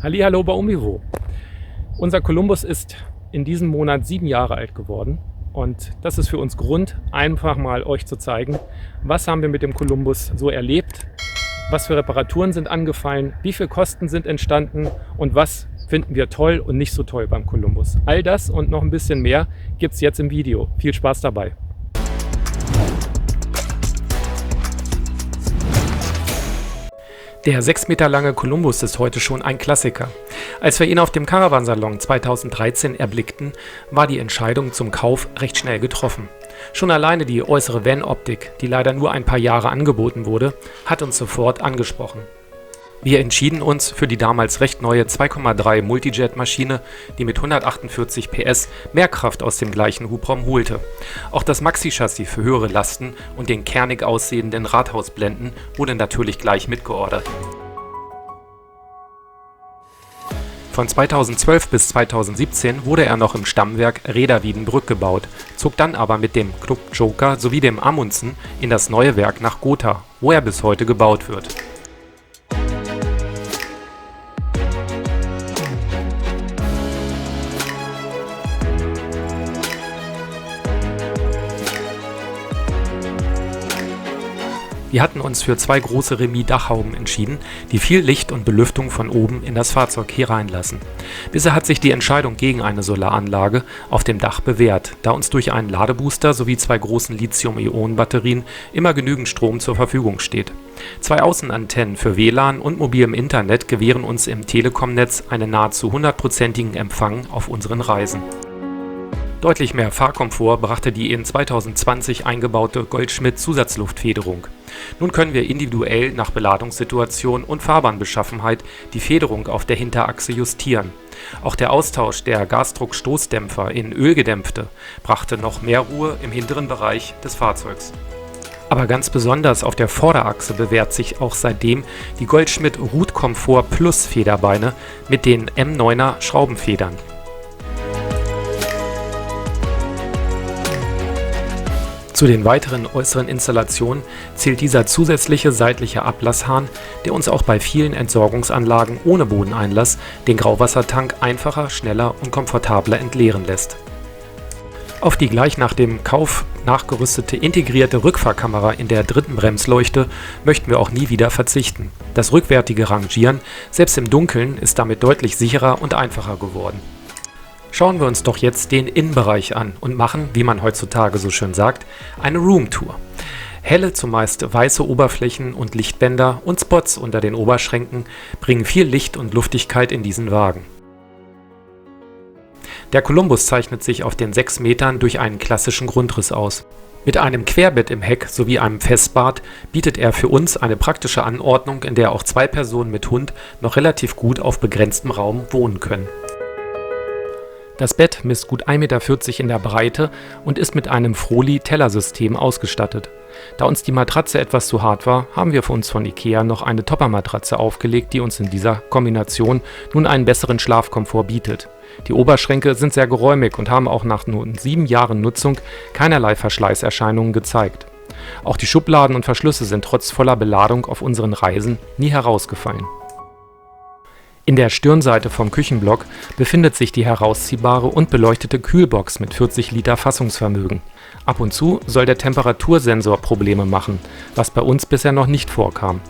Hallihallo bei Umivo. Unser Kolumbus ist in diesem Monat 7 Jahre alt geworden und das ist für uns Grund, einfach mal euch zu zeigen, was haben wir mit dem Kolumbus so erlebt, was für Reparaturen sind angefallen, wie viel Kosten sind entstanden und was finden wir toll und nicht so toll beim Kolumbus. All das und noch ein bisschen mehr gibt es jetzt im Video. Viel Spaß dabei! Der 6 Meter lange Kolumbus ist heute schon ein Klassiker. Als wir ihn auf dem Caravansalon 2013 erblickten, war die Entscheidung zum Kauf recht schnell getroffen. Schon alleine die äußere Van-Optik, die leider nur ein paar Jahre angeboten wurde, hat uns sofort angesprochen. Wir entschieden uns für die damals recht neue 2,3 Multijet-Maschine, die mit 148 PS mehr Kraft aus dem gleichen Hubraum holte. Auch das Maxi-Chassis für höhere Lasten und den kernig aussehenden Rathausblenden wurde natürlich gleich mitgeordert. Von 2012 bis 2017 wurde er noch im Stammwerk Reda-Wiedenbrück gebaut, zog dann aber mit dem Club Joker sowie dem Amundsen in das neue Werk nach Gotha, wo er bis heute gebaut wird. Wir hatten uns für 2 große Remis-Dachhauben entschieden, die viel Licht und Belüftung von oben in das Fahrzeug hereinlassen. Bisher hat sich die Entscheidung gegen eine Solaranlage auf dem Dach bewährt, da uns durch einen Ladebooster sowie 2 großen Lithium-Ionen-Batterien immer genügend Strom zur Verfügung steht. 2 Außenantennen für WLAN und mobilem Internet gewähren uns im Telekom-Netz einen nahezu 100%igen Empfang auf unseren Reisen. Deutlich mehr Fahrkomfort brachte die in 2020 eingebaute Goldschmidt-Zusatzluftfederung. Nun können wir individuell nach Beladungssituation und Fahrbahnbeschaffenheit die Federung auf der Hinterachse justieren. Auch der Austausch der Gasdruckstoßdämpfer in ölgedämpfte brachte noch mehr Ruhe im hinteren Bereich des Fahrzeugs. Aber ganz besonders auf der Vorderachse bewährt sich auch seitdem die Goldschmidt Route Comfort Plus Federbeine mit den M9er Schraubenfedern. Zu den weiteren äußeren Installationen zählt dieser zusätzliche seitliche Ablasshahn, der uns auch bei vielen Entsorgungsanlagen ohne Bodeneinlass den Grauwassertank einfacher, schneller und komfortabler entleeren lässt. Auf die gleich nach dem Kauf nachgerüstete integrierte Rückfahrkamera in der dritten Bremsleuchte möchten wir auch nie wieder verzichten. Das rückwärtige Rangieren, selbst im Dunkeln, ist damit deutlich sicherer und einfacher geworden. Schauen wir uns doch jetzt den Innenbereich an und machen, wie man heutzutage so schön sagt, eine Roomtour. Helle, zumeist weiße Oberflächen und Lichtbänder und Spots unter den Oberschränken bringen viel Licht und Luftigkeit in diesen Wagen. Der Kolumbus zeichnet sich auf den 6 Metern durch einen klassischen Grundriss aus. Mit einem Querbett im Heck sowie einem Festbad bietet er für uns eine praktische Anordnung, in der auch 2 Personen mit Hund noch relativ gut auf begrenztem Raum wohnen können. Das Bett misst gut 1,40 Meter in der Breite und ist mit einem Froli-Tellersystem ausgestattet. Da uns die Matratze etwas zu hart war, haben wir für uns von Ikea noch eine Topper-Matratze aufgelegt, die uns in dieser Kombination nun einen besseren Schlafkomfort bietet. Die Oberschränke sind sehr geräumig und haben auch nach nur 7 Jahren Nutzung keinerlei Verschleißerscheinungen gezeigt. Auch die Schubladen und Verschlüsse sind trotz voller Beladung auf unseren Reisen nie herausgefallen. In der Stirnseite vom Küchenblock befindet sich die herausziehbare und beleuchtete Kühlbox mit 40 Liter Fassungsvermögen. Ab und zu soll der Temperatursensor Probleme machen, was bei uns bisher noch nicht vorkam.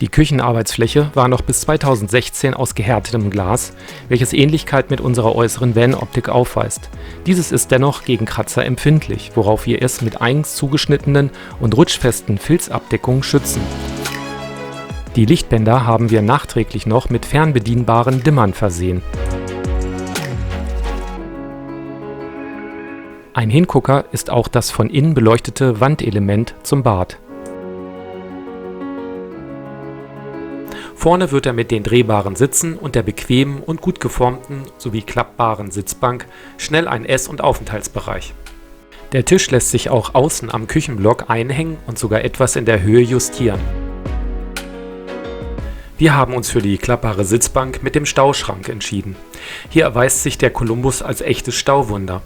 Die Küchenarbeitsfläche war noch bis 2016 aus gehärtetem Glas, welches Ähnlichkeit mit unserer äußeren Van-Optik aufweist. Dieses ist dennoch gegen Kratzer empfindlich, worauf wir es mit eigens zugeschnittenen und rutschfesten Filzabdeckungen schützen. Die Lichtbänder haben wir nachträglich noch mit fernbedienbaren Dimmern versehen. Ein Hingucker ist auch das von innen beleuchtete Wandelement zum Bad. Vorne wird er mit den drehbaren Sitzen und der bequemen und gut geformten sowie klappbaren Sitzbank schnell ein Ess- und Aufenthaltsbereich. Der Tisch lässt sich auch außen am Küchenblock einhängen und sogar etwas in der Höhe justieren. Wir haben uns für die klappbare Sitzbank mit dem Stauschrank entschieden. Hier erweist sich der Kolumbus als echtes Stauwunder.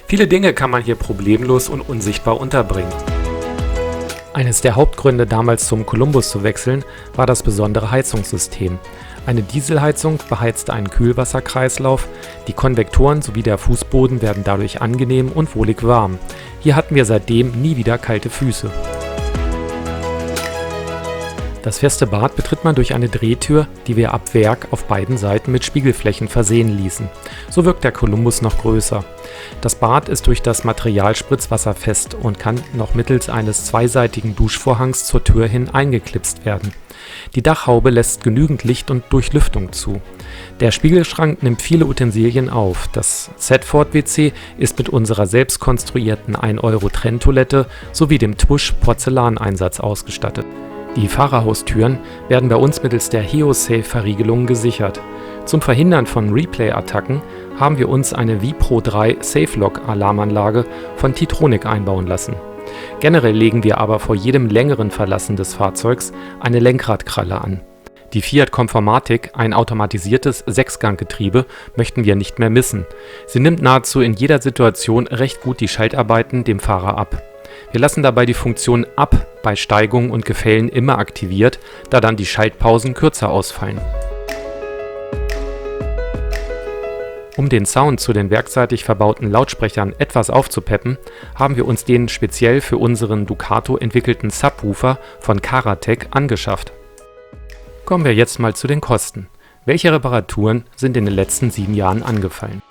Viele Dinge kann man hier problemlos und unsichtbar unterbringen. Eines der Hauptgründe, damals zum Kolumbus zu wechseln, war das besondere Heizungssystem. Eine Dieselheizung beheizt einen Kühlwasserkreislauf, die Konvektoren sowie der Fußboden werden dadurch angenehm und wohlig warm. Hier hatten wir seitdem nie wieder kalte Füße. Das feste Bad betritt man durch eine Drehtür, die wir ab Werk auf beiden Seiten mit Spiegelflächen versehen ließen. So wirkt der Columbus noch größer. Das Bad ist durch das Material spritzwasserfest und kann noch mittels eines zweiseitigen Duschvorhangs zur Tür hin eingeklipst werden. Die Dachhaube lässt genügend Licht und Durchlüftung zu. Der Spiegelschrank nimmt viele Utensilien auf. Das Thetford-WC ist mit unserer selbst konstruierten 1-Euro-Trenntoilette sowie dem Tusch-Porzellaneinsatz ausgestattet. Die Fahrerhaustüren werden bei uns mittels der HeoSafe-Verriegelung gesichert. Zum Verhindern von Replay-Attacken haben wir uns eine Vipro 3 SafeLock-Alarmanlage von Titronic einbauen lassen. Generell legen wir aber vor jedem längeren Verlassen des Fahrzeugs eine Lenkradkralle an. Die Fiat Conformatic, ein automatisiertes Sechsganggetriebe, möchten wir nicht mehr missen. Sie nimmt nahezu in jeder Situation recht gut die Schaltarbeiten dem Fahrer ab. Wir lassen dabei die Funktion Ab bei Steigung und Gefällen immer aktiviert, da dann die Schaltpausen kürzer ausfallen. Um den Sound zu den werkseitig verbauten Lautsprechern etwas aufzupeppen, haben wir uns den speziell für unseren Ducato entwickelten Subwoofer von Karatec angeschafft. Kommen wir jetzt mal zu den Kosten. Welche Reparaturen sind in den letzten 7 Jahren angefallen?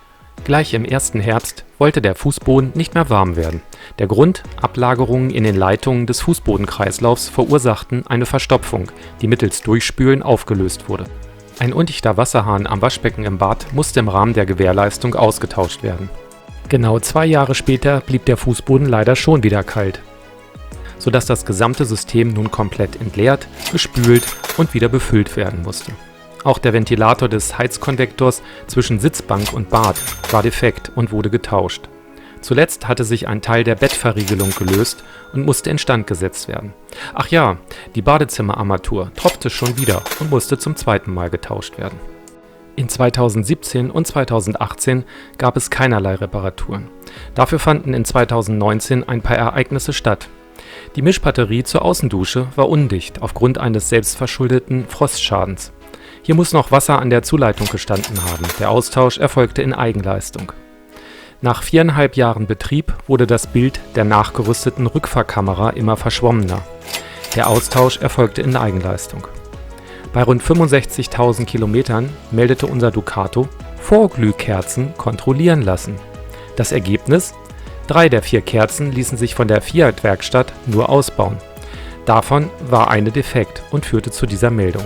Gleich im ersten Herbst wollte der Fußboden nicht mehr warm werden. Der Grund: Ablagerungen in den Leitungen des Fußbodenkreislaufs verursachten eine Verstopfung, die mittels Durchspülen aufgelöst wurde. Ein undichter Wasserhahn am Waschbecken im Bad musste im Rahmen der Gewährleistung ausgetauscht werden. Genau 2 Jahre später blieb der Fußboden leider schon wieder kalt, sodass das gesamte System nun komplett entleert, gespült und wieder befüllt werden musste. Auch der Ventilator des Heizkonvektors zwischen Sitzbank und Bad war defekt und wurde getauscht. Zuletzt hatte sich ein Teil der Bettverriegelung gelöst und musste instand gesetzt werden. Ach ja, die Badezimmerarmatur tropfte schon wieder und musste zum 2. Mal getauscht werden. In 2017 und 2018 gab es keinerlei Reparaturen. Dafür fanden in 2019 ein paar Ereignisse statt. Die Mischbatterie zur Außendusche war undicht aufgrund eines selbstverschuldeten Frostschadens. Hier muss noch Wasser an der Zuleitung gestanden haben. Der Austausch erfolgte in Eigenleistung. Nach 4,5 Jahren Betrieb wurde das Bild der nachgerüsteten Rückfahrkamera immer verschwommener. Der Austausch erfolgte in Eigenleistung. Bei rund 65.000 Kilometern meldete unser Ducato: Vorglühkerzen kontrollieren lassen. Das Ergebnis: 3 der 4 Kerzen ließen sich von der Fiat-Werkstatt nur ausbauen. Davon war eine defekt und führte zu dieser Meldung.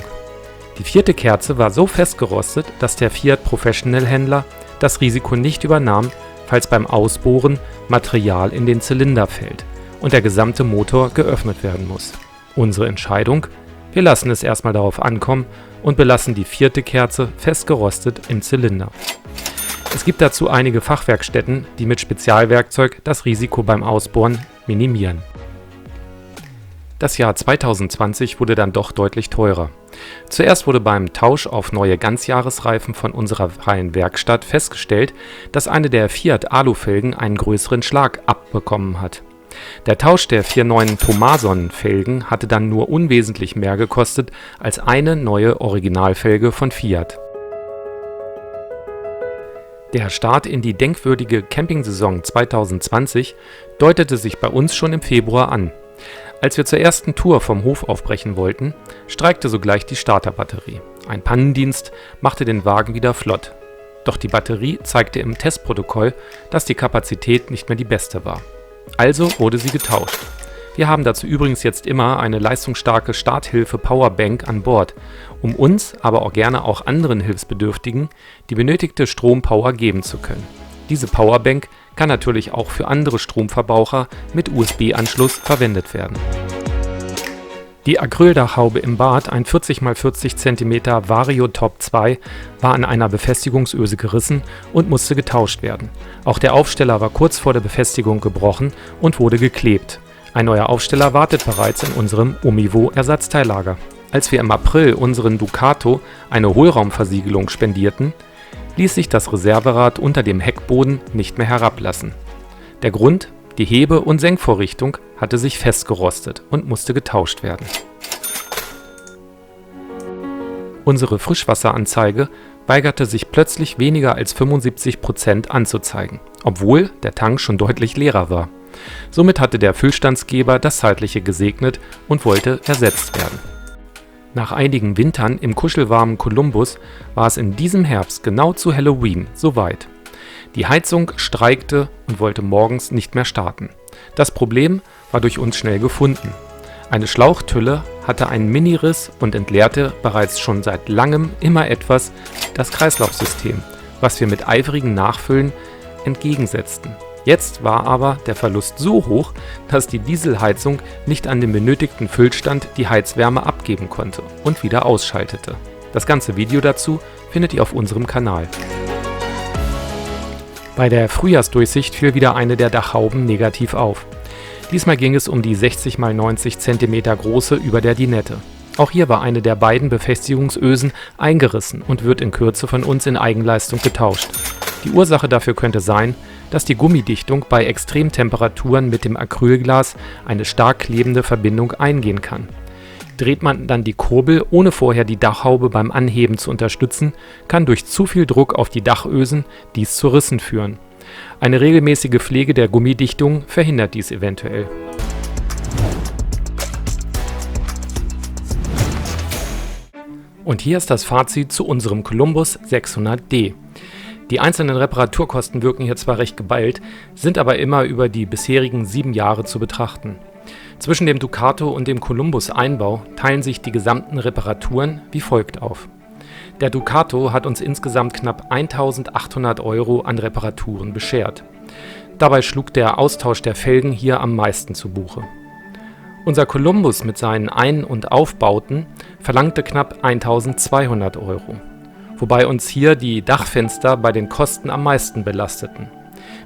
Die 4. Kerze war so festgerostet, dass der Fiat Professional-Händler das Risiko nicht übernahm, falls beim Ausbohren Material in den Zylinder fällt und der gesamte Motor geöffnet werden muss. Unsere Entscheidung: Wir lassen es erstmal darauf ankommen und belassen die 4. Kerze festgerostet im Zylinder. Es gibt dazu einige Fachwerkstätten, die mit Spezialwerkzeug das Risiko beim Ausbohren minimieren. Das Jahr 2020 wurde dann doch deutlich teurer. Zuerst wurde beim Tausch auf neue Ganzjahresreifen von unserer freien Werkstatt festgestellt, dass eine der Fiat Alufelgen einen größeren Schlag abbekommen hat. Der Tausch der 4 neuen Tomason-Felgen hatte dann nur unwesentlich mehr gekostet als eine neue Originalfelge von Fiat. Der Start in die denkwürdige Campingsaison 2020 deutete sich bei uns schon im Februar an. Als wir zur ersten Tour vom Hof aufbrechen wollten, streikte sogleich die Starterbatterie. Ein Pannendienst machte den Wagen wieder flott. Doch die Batterie zeigte im Testprotokoll, dass die Kapazität nicht mehr die beste war. Also wurde sie getauscht. Wir haben dazu übrigens jetzt immer eine leistungsstarke Starthilfe-Powerbank an Bord, um uns, aber auch gerne auch anderen Hilfsbedürftigen, die benötigte Strompower geben zu können. Diese Powerbank kann natürlich auch für andere Stromverbraucher mit USB-Anschluss verwendet werden. Die Acryldachhaube im Bad, ein 40 x 40 cm Vario Top 2, war an einer Befestigungsöse gerissen und musste getauscht werden. Auch der Aufsteller war kurz vor der Befestigung gebrochen und wurde geklebt. Ein neuer Aufsteller wartet bereits in unserem Omivo-Ersatzteillager. Als wir im April unseren Ducato eine Hohlraumversiegelung spendierten, ließ sich das Reserverad unter dem Heckboden nicht mehr herablassen. Der Grund: Die Hebe- und Senkvorrichtung hatte sich festgerostet und musste getauscht werden. Unsere Frischwasseranzeige weigerte sich plötzlich weniger als 75% anzuzeigen, obwohl der Tank schon deutlich leerer war. Somit hatte der Füllstandsgeber das Zeitliche gesegnet und wollte ersetzt werden. Nach einigen Wintern im kuschelwarmen Columbus war es in diesem Herbst genau zu Halloween soweit. Die Heizung streikte und wollte morgens nicht mehr starten. Das Problem war durch uns schnell gefunden. Eine Schlauchtülle hatte einen Miniriss und entleerte bereits schon seit langem immer etwas das Kreislaufsystem, was wir mit eifrigen Nachfüllen entgegensetzten. Jetzt war aber der Verlust so hoch, dass die Dieselheizung nicht an den benötigten Füllstand die Heizwärme abgeben konnte und wieder ausschaltete. Das ganze Video dazu findet ihr auf unserem Kanal. Bei der Frühjahrsdurchsicht fiel wieder eine der Dachhauben negativ auf. Diesmal ging es um die 60 x 90 cm große über der Dinette. Auch hier war eine der beiden Befestigungsösen eingerissen und wird in Kürze von uns in Eigenleistung getauscht. Die Ursache dafür könnte sein, dass die Gummidichtung bei Extremtemperaturen mit dem Acrylglas eine stark klebende Verbindung eingehen kann. Dreht man dann die Kurbel, ohne vorher die Dachhaube beim Anheben zu unterstützen, kann durch zu viel Druck auf die Dachösen dies zu Rissen führen. Eine regelmäßige Pflege der Gummidichtung verhindert dies eventuell. Und hier ist das Fazit zu unserem Columbus 600D. Die einzelnen Reparaturkosten wirken hier zwar recht geballt, sind aber immer über die bisherigen 7 Jahre zu betrachten. Zwischen dem Ducato und dem Columbus-Einbau teilen sich die gesamten Reparaturen wie folgt auf. Der Ducato hat uns insgesamt knapp 1.800 € an Reparaturen beschert. Dabei schlug der Austausch der Felgen hier am meisten zu Buche. Unser Columbus mit seinen Ein- und Aufbauten verlangte knapp 1.200 €, wobei uns hier die Dachfenster bei den Kosten am meisten belasteten.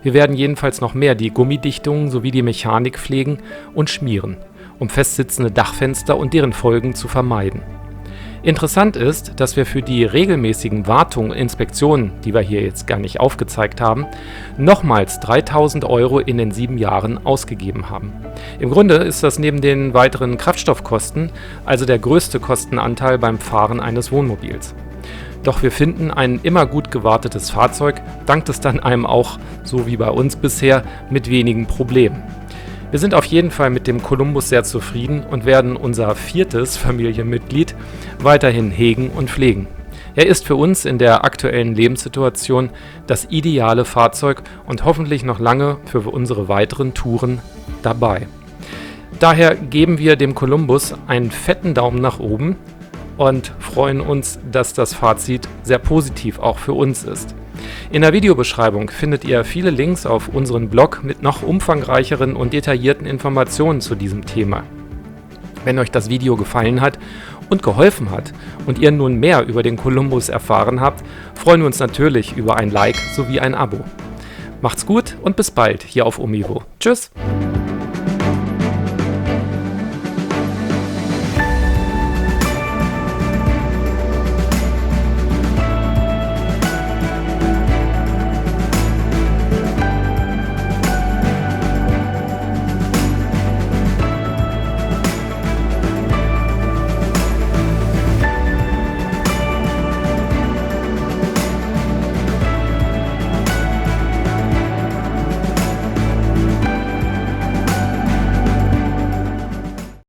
Wir werden jedenfalls noch mehr die Gummidichtung sowie die Mechanik pflegen und schmieren, um festsitzende Dachfenster und deren Folgen zu vermeiden. Interessant ist, dass wir für die regelmäßigen Wartungen und Inspektionen, die wir hier jetzt gar nicht aufgezeigt haben, nochmals 3.000 € in den 7 Jahren ausgegeben haben. Im Grunde ist das neben den weiteren Kraftstoffkosten also der größte Kostenanteil beim Fahren eines Wohnmobils. Doch wir finden ein immer gut gewartetes Fahrzeug, dankt es dann einem auch, so wie bei uns bisher, mit wenigen Problemen. Wir sind auf jeden Fall mit dem Columbus sehr zufrieden und werden unser 4. Familienmitglied weiterhin hegen und pflegen. Er ist für uns in der aktuellen Lebenssituation das ideale Fahrzeug und hoffentlich noch lange für unsere weiteren Touren dabei. Daher geben wir dem Columbus einen fetten Daumen nach oben und freuen uns, dass das Fazit sehr positiv auch für uns ist. In der Videobeschreibung findet ihr viele Links auf unseren Blog mit noch umfangreicheren und detaillierten Informationen zu diesem Thema. Wenn euch das Video gefallen hat und geholfen hat und ihr nun mehr über den Columbus erfahren habt, freuen wir uns natürlich über ein Like sowie ein Abo. Macht's gut und bis bald hier auf Omivo. Tschüss!